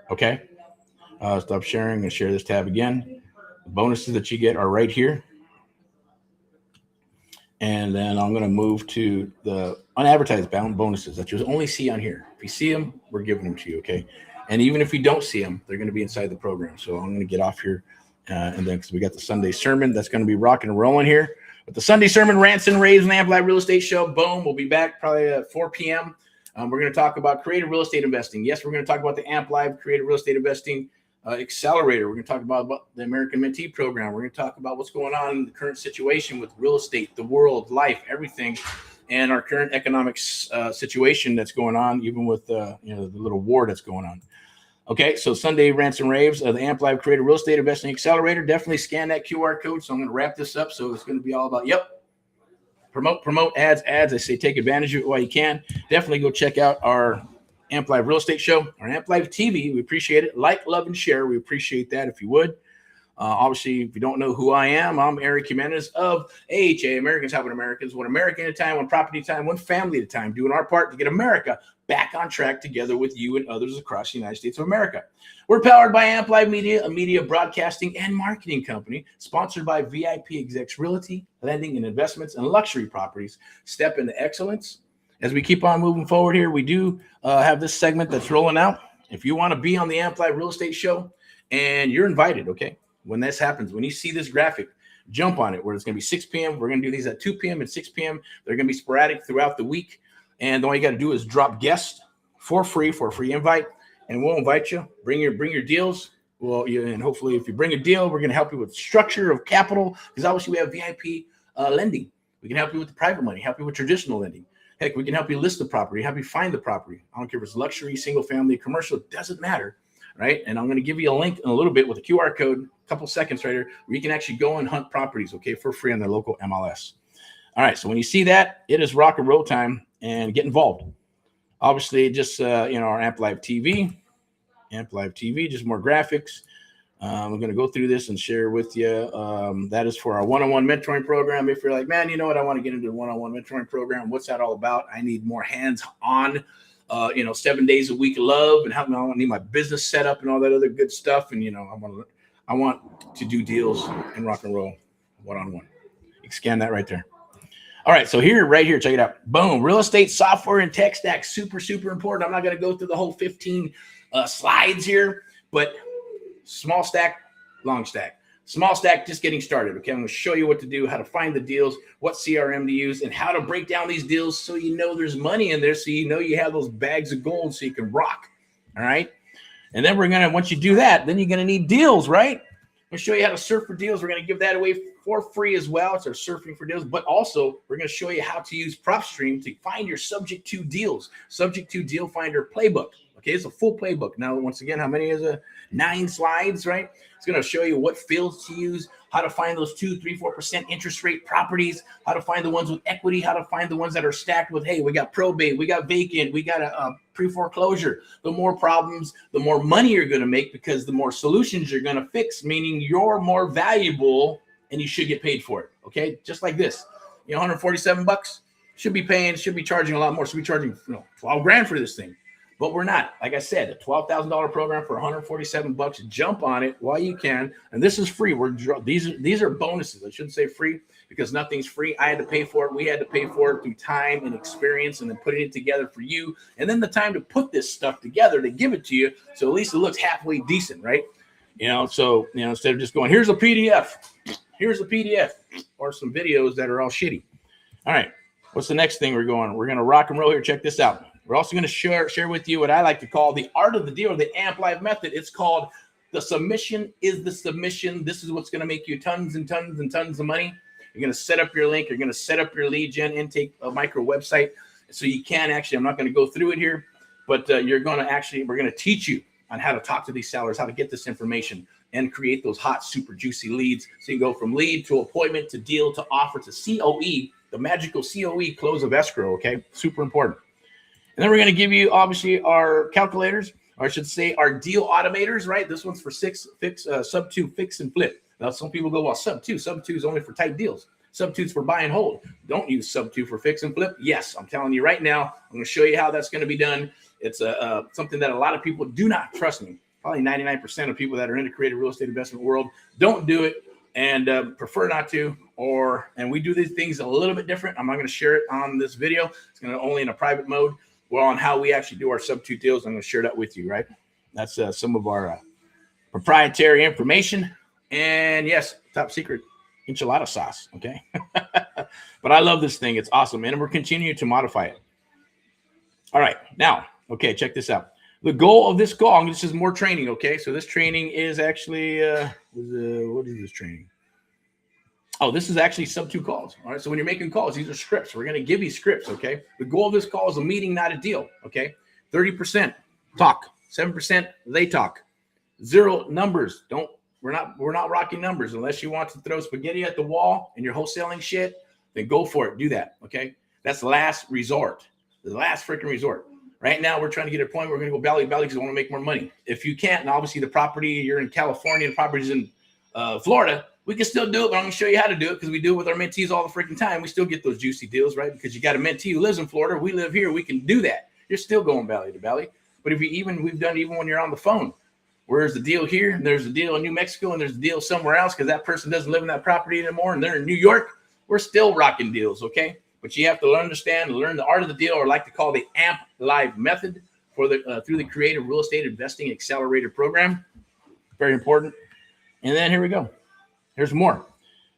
Okay. Stop sharing and share this tab again. The bonuses that you get are right here. And then I'm going to move to the unadvertised bound bonuses that you'll only see on here. If you see them, we're giving them to you. Okay. And even if you don't see them, they're going to be inside the program. So I'm going to get off here. And then because we got the Sunday sermon, that's going to be rocking and rolling here. But the Sunday sermon, Rants and Raves, and Amp Live Real Estate Show, boom, we'll be back probably at 4 p.m. We're going to talk about creative real estate investing. Yes, we're going to talk about the Amp Live Creative Real Estate Investing Accelerator. We're going to talk about the American Mentee Program. We're going to talk about what's going on in the current situation with real estate, the world, life, everything, and our current economic situation that's going on, even with the little war that's going on. Okay, so Sunday Rants and Raves, the Amp Live Creative Real Estate Investing Accelerator. Definitely scan that QR code. So I'm going to wrap this up. So it's going to be all about, promote, ads. I say take advantage of it while you can. Definitely go check out our Amp Live Real Estate Show, our Amp Live TV. We appreciate it. Like, love, and share. We appreciate that if you would. Obviously, if you don't know who I am, I'm Erick Jimenez of AHA, Americans Helping Americans, one American at a time, one property at a time, one family at a time, doing our part to get America back on track together with you and others across the United States of America. We're powered by Amp Live Media, a media broadcasting and marketing company, sponsored by VIP Execs Realty, lending and investments and luxury properties. Step into excellence. As we keep on moving forward here, we do have this segment that's rolling out. If you want to be on the Amp Live Real Estate Show, and you're invited, okay? When this happens, when you see this graphic, jump on it, where it's going to be 6 p.m. We're going to do these at 2 p.m. and 6 p.m. They're going to be sporadic throughout the week. And all you got to do is drop guests for a free invite, and we'll invite you. Bring your deals. Well, and hopefully, if you bring a deal, we're going to help you with structure of capital, because obviously we have VIP lending. We can help you with the private money, help you with traditional lending. Heck, we can help you list the property, help you find the property. I don't care if it's luxury, single family, commercial, it doesn't matter. Right. And I'm going to give you a link in a little bit with a QR code, a couple seconds right here, where you can actually go and hunt properties, okay, for free on their local MLS. All right. So when you see that, it is rock and roll time, and get involved. Obviously, just, our Amp Live TV, just more graphics. I'm going to go through this and share with you. That is for our one-on-one mentoring program. If you're like, man, you know what? I want to get into the one-on-one mentoring program. What's that all about? I need more hands-on 7 days a week of love, and I need my business set up and all that other good stuff. And, I want to do deals and rock and roll one-on-one. You can scan that right there. All right. So right here, check it out. Boom. Real estate software and tech stack. Super, super important. I'm not going to go through the whole 15 slides here, but small stack, long stack. Small stack, just getting started. Okay, I'm going to show you what to do, how to find the deals, what CRM to use, and how to break down these deals so there's money in there, so you have those bags of gold so you can rock. All right, and then once you do that, then you're going to need deals, right? I'm going to show you how to surf for deals. We're going to give that away for free as well. It's our surfing for deals, but also we're going to show you how to use PropStream to find your subject to deals, subject to deal finder playbook. Okay, it's a full playbook. Now, once again, how many is it? 9 slides, right? It's going to show you what fields to use, how to find those 2, 3, 4% interest rate properties, how to find the ones with equity, how to find the ones that are stacked with, hey, we got probate, we got vacant, we got a pre-foreclosure. The more problems, the more money you're going to make, because the more solutions you're going to fix, meaning you're more valuable and you should get paid for it. Okay, just like this, $147 should be charging a lot more. Should be charging $12 grand for this thing. but we're not. Like I said, a $12,000 program for $147. Jump on it while you can. And this is free. These are bonuses. I shouldn't say free because nothing's free. I had to pay for it. We had to pay for it through time and experience and then putting it together for you. And then the time to put this stuff together to give it to you. So at least it looks halfway decent, right? So instead of just going, here's a PDF or some videos that are all shitty. All right. What's the next thing we're going to rock and roll here? Check this out. We're also going to share with you what I like to call the art of the deal, or the AMP Live method. It's called the submission is the submission. This is what's going to make you tons and tons and tons of money. You're going to set up your link. You're going to set up your lead gen intake micro website. So you can actually, I'm not going to go through it here, but we're going to teach you on how to talk to these sellers, how to get this information and create those hot, super juicy leads. So you go from lead to appointment to deal to offer to COE, the magical COE, close of escrow. Okay. Super important. And then we're going to give you, obviously, our calculators, or I should say our deal automators, right? This one's for sub 2, fix and flip. Now, some people go, well, sub 2 is only for tight deals. Sub 2 is for buy and hold. Don't use sub 2 for fix and flip. Yes, I'm telling you right now, I'm going to show you how that's going to be done. It's something that a lot of people do not trust me. Probably 99% of people that are in the creative real estate investment world don't do it and prefer not to. And we do these things a little bit different. I'm not going to share it on this video. It's going to only in a private mode. Well, on how we actually do our sub 2 deals, I'm going to share that with you, right? That's some of our proprietary information. And yes, top secret enchilada sauce, okay? But I love this thing. It's awesome, and we're continuing to modify it. All right, now, okay, check this out. The goal of this call, this is more training, okay? So this training is actually, what is this training? Oh, this is actually sub 2 calls. All right. So when you're making calls, these are scripts. We're going to give you scripts. Okay. The goal of this call is a meeting, not a deal. Okay. 30% talk, 7% they talk, 0 numbers. We're not rocking numbers unless you want to throw spaghetti at the wall and you're wholesaling shit, then go for it. Do that. Okay. That's the last resort, the last freaking resort. Right now, we're trying to get to a point where we're going to go belly because we want to make more money. If you can't, and obviously the property, you're in California and property's in Florida, we can still do it, but I'm going to show you how to do it because we do it with our mentees all the freaking time. We still get those juicy deals, right? Because you got a mentee who lives in Florida. We live here. We can do that. You're still going belly to belly. But if we've done even when you're on the phone, where's the deal here? And there's a deal in New Mexico and there's a deal somewhere else because that person doesn't live in that property anymore and they're in New York. We're still rocking deals, okay? But you have to learn the art of the deal, or like to call the AMP Live method for through the Creative Real Estate Investing Accelerator program. Very important. And then here we go. Here's more.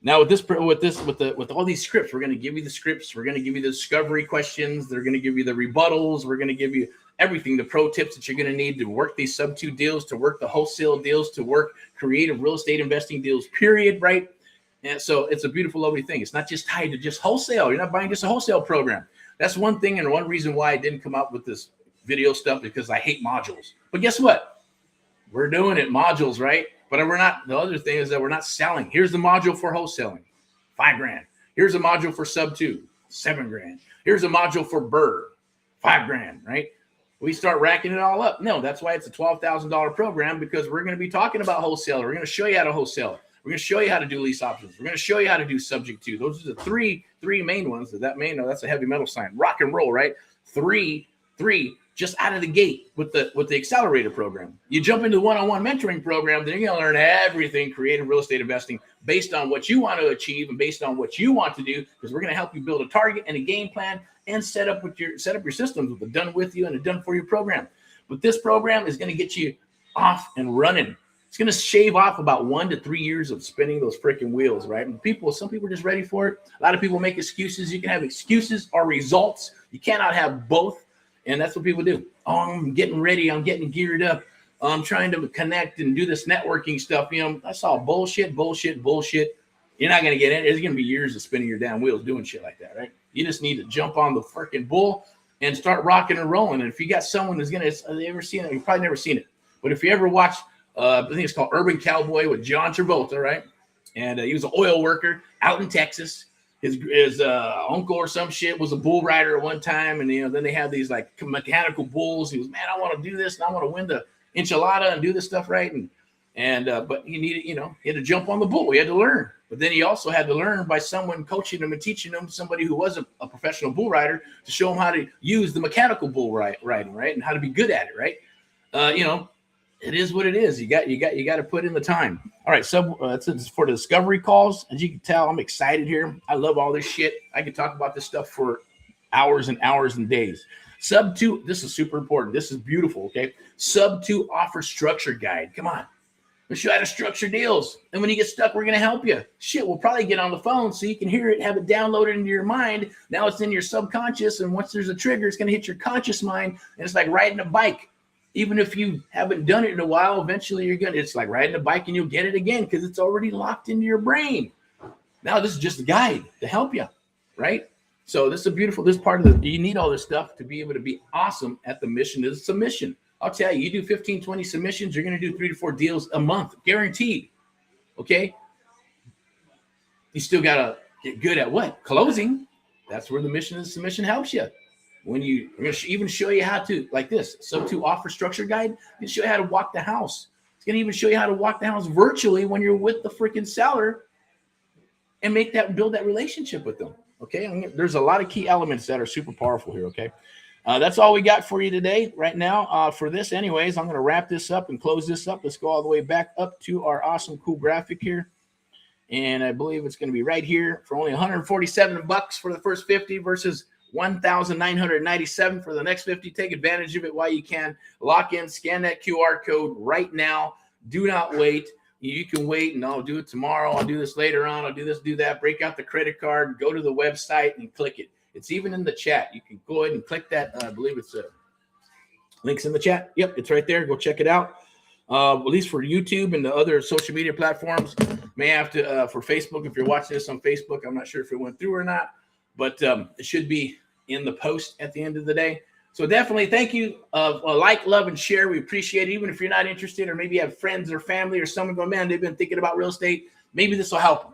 Now with all these scripts, we're going to give you the scripts. We're going to give you the discovery questions. They're going to give you the rebuttals. We're going to give you everything, the pro tips that you're going to need to work these sub 2 deals, to work the wholesale deals, to work creative real estate investing deals, period, right? And so it's a beautiful, lovely thing. It's not just tied to just wholesale. You're not buying just a wholesale program. That's one thing and one reason why I didn't come up with this video stuff, because I hate modules. But guess what? We're doing it, modules, right? But we're not. The other thing is that we're not selling. Here's the module for wholesaling, $5,000. Here's a module for sub 2, $7,000. Here's a module for BRRRR, $5,000, right? We start racking it all up. No, that's why it's a $12,000 program, because we're going to be talking about wholesale. We're going to show you how to wholesale. We're going to show you how to do lease options. We're going to show you how to do subject to. Those are the three main ones. That's a heavy metal sign. Rock and roll, right? Three, just out of the gate with the Accelerator program. You jump into the one-on-one mentoring program, then you're going to learn everything creative real estate investing based on what you want to achieve and based on what you want to do, because we're going to help you build a target and a game plan and set up your systems with a done with you and a done for you program. But this program is going to get you off and running. It's going to shave off about 1 to 3 years of spinning those freaking wheels, right? And some people are just ready for it. A lot of people make excuses. You can have excuses or results. You cannot have both. And that's what people do. Oh, I'm getting ready. I'm getting geared up. I'm trying to connect and do this networking stuff. That's all bullshit. You're not going to get it. It's going to be years of spinning your damn wheels doing shit like that, right? You just need to jump on the freaking bull and start rocking and rolling. And if you got someone who's going to, you ever seen it? You've probably never seen it. But if you ever watch, I think it's called Urban Cowboy with John Travolta, right? And he was an oil worker out in Texas. His uncle or some shit was a bull rider at one time. And, then they have these like mechanical bulls. He was, man, I want to do this and I want to win the enchilada and do this stuff, right? And And but you needed, you had to jump on the bull. You had to learn. But then you also had to learn by someone coaching them and teaching them, somebody who was a professional bull rider, to show them how to use the mechanical bull riding, right, and how to be good at it, right? It is what it is. You got to put in the time. All right, so that's for the discovery calls. As you can tell, I'm excited here. I love all this shit. I could talk about this stuff for hours and hours and days. Sub 2, this is super important. This is beautiful, okay? Sub 2 offer structure guide. Come on. We'll show you how to structure deals. And when you get stuck, we're going to help you. Shit, we'll probably get on the phone so you can hear it, have it downloaded into your mind. Now it's in your subconscious, and once there's a trigger, it's going to hit your conscious mind, and it's like riding a bike. Even if you haven't done it in a while, eventually it's like riding a bike, and you'll get it again because it's already locked into your brain. Now this is just a guide to help you, right? So this is this part of you need all this stuff to be able to be awesome at the mission is submission. I'll tell you, you do 15, 20 submissions, you're going to do 3 to 4 deals a month, guaranteed. Okay. You still got to get good at what? Closing. That's where the mission is submission helps you. We're going to even show you how to, like this, Sub 2 offer structure guide, can show you how to walk the house. It's going to even show you how to walk the house virtually when you're with the freaking seller and build that relationship with them. Okay. There's a lot of key elements that are super powerful here. Okay. That's all we got for you today right now for this. Anyways, I'm going to wrap this up and close this up. Let's go all the way back up to our awesome, cool graphic here. And I believe it's going to be right here for only $147 for the first 50 versus $1,997 for the next 50. Take advantage of it while you can. Lock in, scan that QR code right now. Do not wait. You can wait, and I'll do it tomorrow. I'll do this later on. I'll do this, do that. Break out the credit card, go to the website, and click it. It's even in the chat. You can go ahead and click that. I believe it's links in the chat. Yep, it's right there. Go check it out. At least for YouTube and the other social media platforms. May have to for Facebook. If you're watching this on Facebook, I'm not sure if it went through or not, but it should be in the post at the end of the day. So definitely thank you. Like, love, and share. We appreciate it. Even if you're not interested, or maybe you have friends or family or someone going, man, they've been thinking about real estate. Maybe this will help them.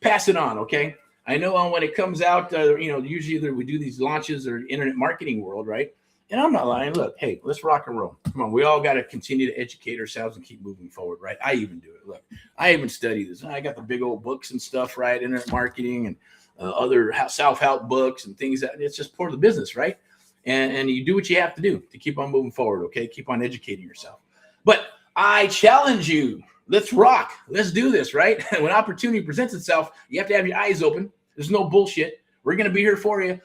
Pass it on, okay? I know when it comes out, usually we do these launches or internet marketing world, right? And I'm not lying. Look, hey, let's rock and roll. Come on. We all got to continue to educate ourselves and keep moving forward, right? I even do it. Look, I even study this. I got the big old books and stuff, right? Internet marketing and other self-help books and things. It's just part of the business, right? And you do what you have to do to keep on moving forward, okay? Keep on educating yourself. But I challenge you. Let's rock. Let's do this, right? When opportunity presents itself, you have to have your eyes open. There's no bullshit. We're going to be here for you.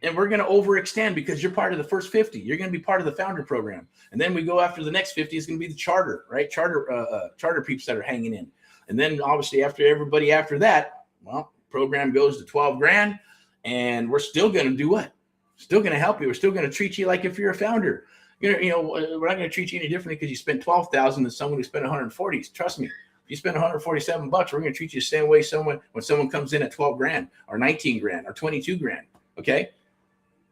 And we're going to overextend because you're part of the first 50. You're going to be part of the founder program. And then we go after the next 50 is going to be the charter, right? Charter peeps that are hanging in. And then obviously after everybody after that, well, program goes to 12 grand. And we're still going to do what? Still going to help you. We're still going to treat you like if you're a founder. We're not going to treat you any differently because you spent $12,000 than someone who spent 140. Trust me, if you spend $147, we're going to treat you the same way when someone comes in at 12 grand or 19 grand or 22 grand. Okay.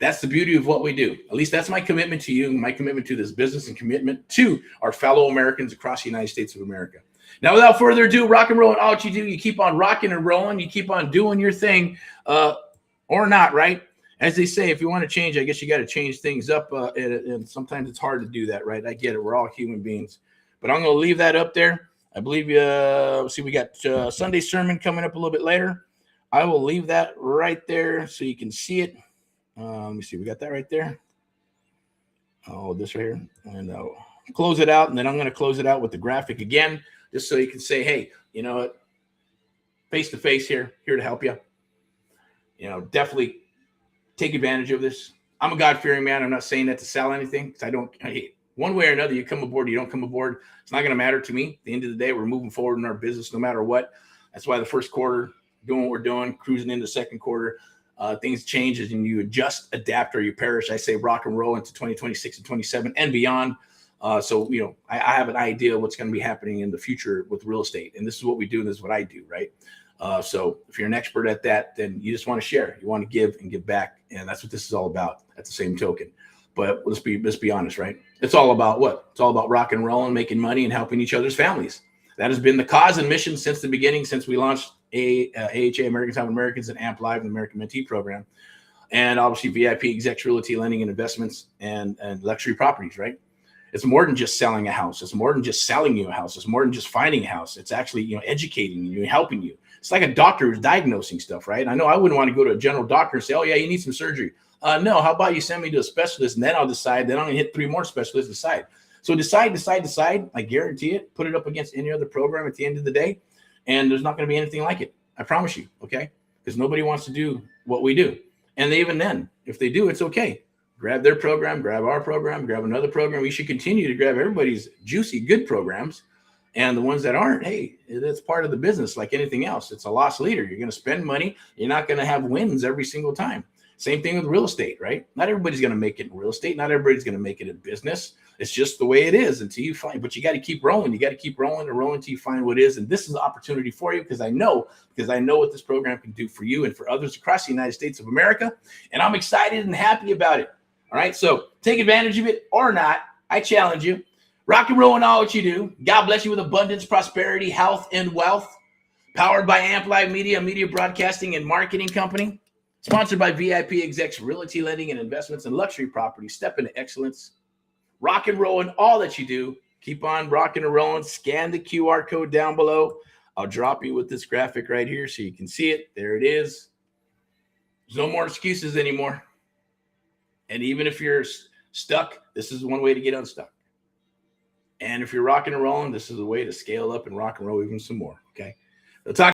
That's the beauty of what we do. At least that's my commitment to you, my commitment to this business, and commitment to our fellow Americans across the United States of America. Now, without further ado, rock and roll, and all what you do, you keep on rocking and rolling. You keep on doing your thing or not, right? As they say, if you want to change, I guess you got to change things up. And sometimes it's hard to do that, right? I get it. We're all human beings. But I'm going to leave that up there. I believe, we got Sunday sermon coming up a little bit later. I will leave that right there so you can see it. Let me see. We got that right there. Oh, this right here. And I'll close it out. And then I'm going to close it out with the graphic again, just so you can say, hey, you know what? Face to face here to help you. Definitely take advantage of this. I'm a God-fearing man. I'm not saying that to sell anything because one way or another, you come aboard, you don't come aboard. It's not going to matter to me. At the end of the day, we're moving forward in our business no matter what. That's why the first quarter, doing what we're doing, cruising into the second quarter, things change and you adjust, adapt, or you perish. I say rock and roll into 2026 and 27 and beyond. I have an idea of what's going to be happening in the future with real estate. And this is what we do. And this is what I do, right? So if you're an expert at that, then you just want to share. You want to give and give back. And that's what this is all about at the same token. But let's be honest, right? It's all about what? It's all about rock and roll and making money and helping each other's families. That has been the cause and mission since the beginning, since we launched AHA, American Time Americans, and AMP Live, the American Mentee Program. And obviously VIP, Execs Realty, Lending and Investments, and luxury properties, right? It's more than just selling a house. It's more than just selling you a house. It's more than just finding a house. It's actually, educating you and helping you. It's like a doctor who's diagnosing stuff, right? I know I wouldn't want to go to a general doctor and say, oh yeah, you need some surgery. No, how about you send me to a specialist and then I'll decide. Then I'm going to hit 3 more specialists, decide. So decide. I guarantee it. Put it up against any other program at the end of the day. And there's not going to be anything like it. I promise you. Okay. Because nobody wants to do what we do. And even then, if they do, it's okay. Grab their program, grab our program, grab another program. We should continue to grab everybody's juicy, good programs. And the ones that aren't, hey, that's part of the business like anything else. It's a loss leader. You're going to spend money. You're not going to have wins every single time. Same thing with real estate, right? Not everybody's going to make it in real estate. Not everybody's going to make it in business. It's just the way it is until you find, but you got to keep rolling. You got to keep rolling and rolling until you find what it is. And this is an opportunity for you because I know what this program can do for you and for others across the United States of America. And I'm excited and happy about it. All right. So take advantage of it or not. I challenge you. Rock and roll in all what you do. God bless you with abundance, prosperity, health, and wealth. Powered by Amplified Media, media broadcasting and marketing company. Sponsored by VIP Execs, Realty Lending and Investments and Luxury Property. Step into excellence. Rock and roll in all that you do. Keep on rocking and rolling. Scan the QR code down below. I'll drop you with this graphic right here so you can see it. There it is. There's no more excuses anymore. And even if you're stuck, this is one way to get unstuck. And if you're rocking and rolling, this is a way to scale up and rock and roll even some more. Okay. I'll talk